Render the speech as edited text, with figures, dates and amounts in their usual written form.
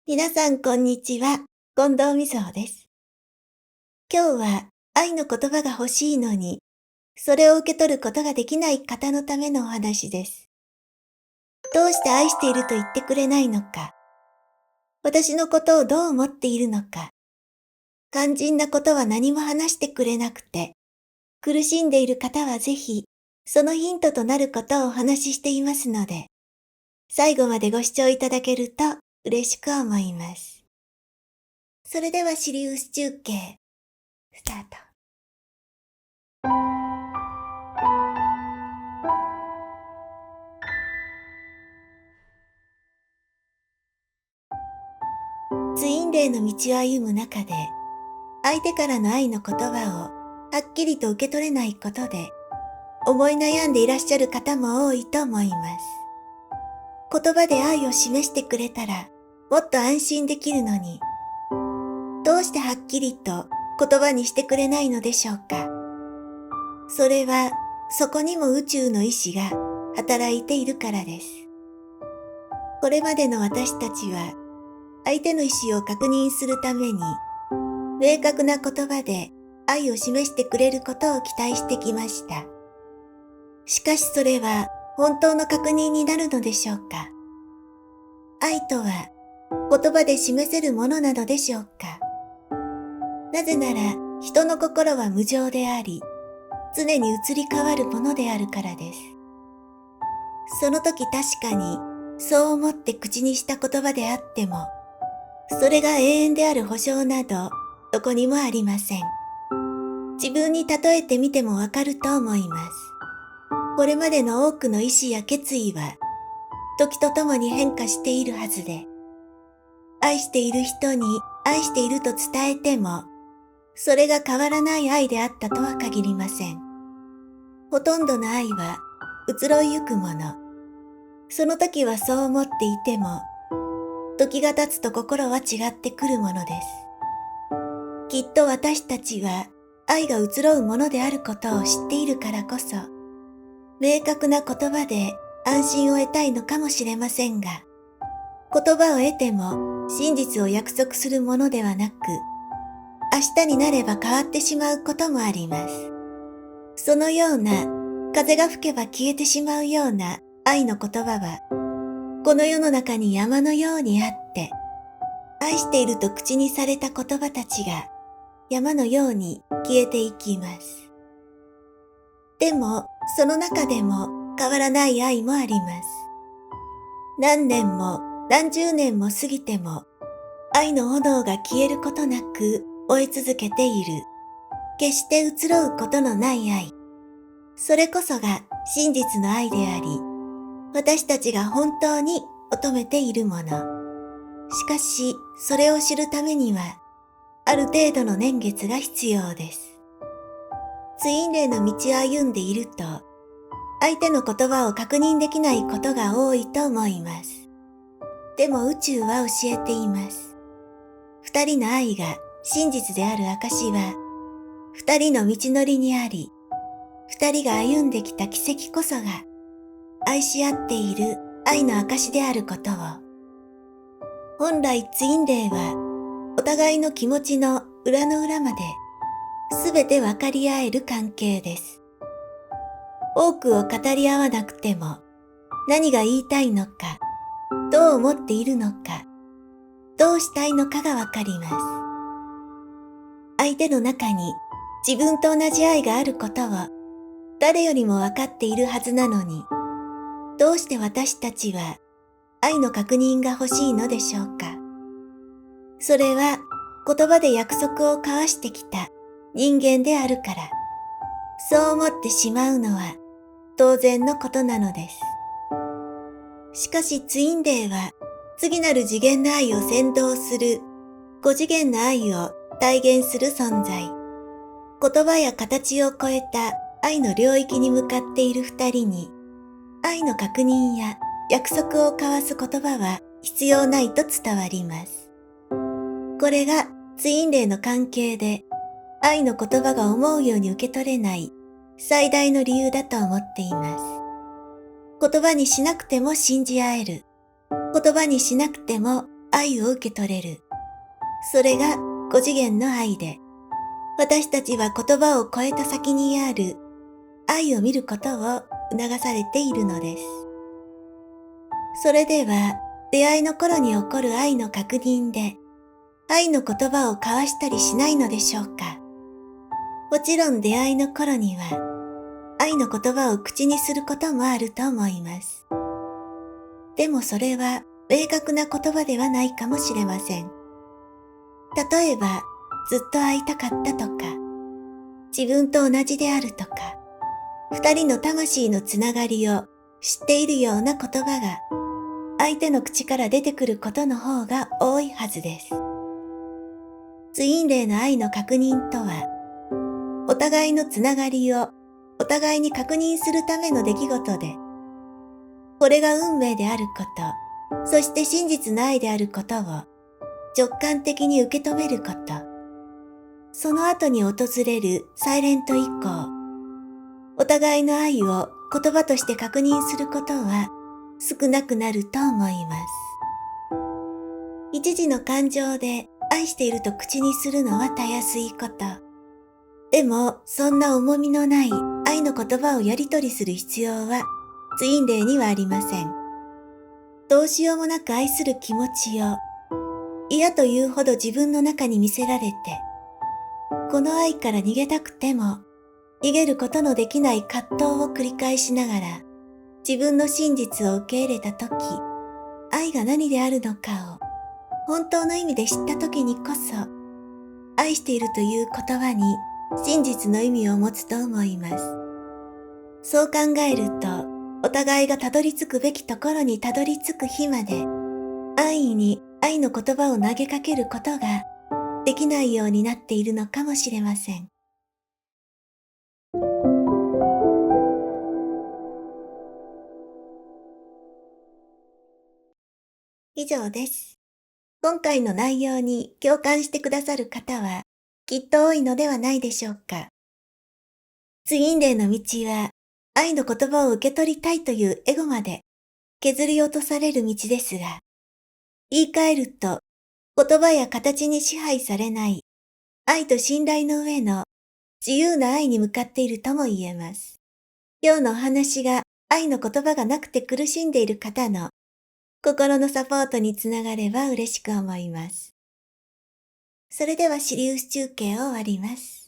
皆さんこんにちは、近藤美穂です。今日は愛の言葉が欲しいのに、それを受け取ることができない方のためのお話です。どうして愛していると言ってくれないのか、私のことをどう思っているのか、肝心なことは何も話してくれなくて、苦しんでいる方はぜひ、そのヒントとなることをお話ししていますので、最後までご視聴いただけると嬉しく思います。それではシリウス中継、スタート。ツインレイの道を歩む中で、相手からの愛の言葉をはっきりと受け取れないことで、思い悩んでいらっしゃる方も多いと思います。言葉で愛を示してくれたら、もっと安心できるのに、どうしてはっきりと言葉にしてくれないのでしょうか。それは、そこにも宇宙の意志が働いているからです。これまでの私たちは、相手の意志を確認するために、明確な言葉で愛を示してくれることを期待してきました。しかしそれは本当の確認になるのでしょうか。愛とは言葉で示せるものなのでしょうか。なぜなら人の心は無常であり、常に移り変わるものであるからです。その時確かにそう思って口にした言葉であっても、それが永遠である保証などどこにもありません。自分に例えてみてもわかると思います。これまでの多くの意志や決意は、時とともに変化しているはずで、愛している人に愛していると伝えても、それが変わらない愛であったとは限りません。ほとんどの愛は移ろいゆくもの。その時はそう思っていても、時が経つと心は違ってくるものです。きっと私たちは愛が移ろうものであることを知っているからこそ、明確な言葉で安心を得たいのかもしれませんが、言葉を得ても真実を約束するものではなく、明日になれば変わってしまうこともあります。そのような風が吹けば消えてしまうような愛の言葉は、この世の中に山のようにあって、愛していると口にされた言葉たちが山のように消えていきます。でも、その中でも変わらない愛もあります。何年も何十年も過ぎても、愛の炎が消えることなく追い続けている。決して移ろうことのない愛。それこそが真実の愛であり、私たちが本当に求めているもの。しかし、それを知るためには、ある程度の年月が必要です。ツインレイの道を歩んでいると、相手の言葉を確認できないことが多いと思います。でも宇宙は教えています。二人の愛が真実である証は、二人の道のりにあり、二人が歩んできた奇跡こそが、愛し合っている愛の証であることを。本来ツインレイは、お互いの気持ちの裏の裏まで、すべて分かり合える関係です。多くを語り合わなくても、何が言いたいのか、どう思っているのか、どうしたいのかがわかります。相手の中に自分と同じ愛があることを誰よりもわかっているはずなのに、どうして私たちは愛の確認が欲しいのでしょうか。それは言葉で約束を交わしてきた人間であるから、そう思ってしまうのは当然のことなのです。しかしツインレイは次なる次元の愛を先導する5次元の愛を体現する存在。言葉や形を超えた愛の領域に向かっている二人に、愛の確認や約束を交わす言葉は必要ないと伝わります。これがツインレイの関係で、愛の言葉が思うように受け取れない最大の理由だと思っています。言葉にしなくても信じ合える。言葉にしなくても愛を受け取れる。それが5次元の愛で、私たちは言葉を超えた先にある愛を見ることを促されているのです。それでは、出会いの頃に起こる愛の確認で、愛の言葉を交わしたりしないのでしょうか。もちろん出会いの頃には、愛の言葉を口にすることもあると思います。でもそれは明確な言葉ではないかもしれません。例えば、ずっと会いたかったとか、自分と同じであるとか、二人の魂のつながりを知っているような言葉が、相手の口から出てくることの方が多いはずです。ツインレイの愛の確認とは、お互いのつながりをお互いに確認するための出来事で、これが運命であること、そして真実の愛であることを直感的に受け止めること、その後に訪れるサイレント以降、お互いの愛を言葉として確認することは少なくなると思います。一時の感情で愛していると口にするのはたやすいこと。でも、そんな重みのない愛の言葉をやり取りする必要はツインレイにはありません。どうしようもなく愛する気持ちを嫌というほど自分の中に見せられて、この愛から逃げたくても逃げることのできない葛藤を繰り返しながら自分の真実を受け入れたとき、愛が何であるのかを本当の意味で知ったときにこそ、愛しているという言葉に真実の意味を持つと思います。そう考えると、お互いがたどり着くべきところにたどり着く日まで、安易に愛の言葉を投げかけることができないようになっているのかもしれません。以上です。今回の内容に共感してくださる方はきっと多いのではないでしょうか。ツインレイの道は愛の言葉を受け取りたいというエゴまで削り落とされる道ですが、言い換えると言葉や形に支配されない愛と信頼の上の自由な愛に向かっているとも言えます。今日のお話が愛の言葉がなくて苦しんでいる方の心のサポートにつながれば嬉しく思います。それではシリウス中継を終わります。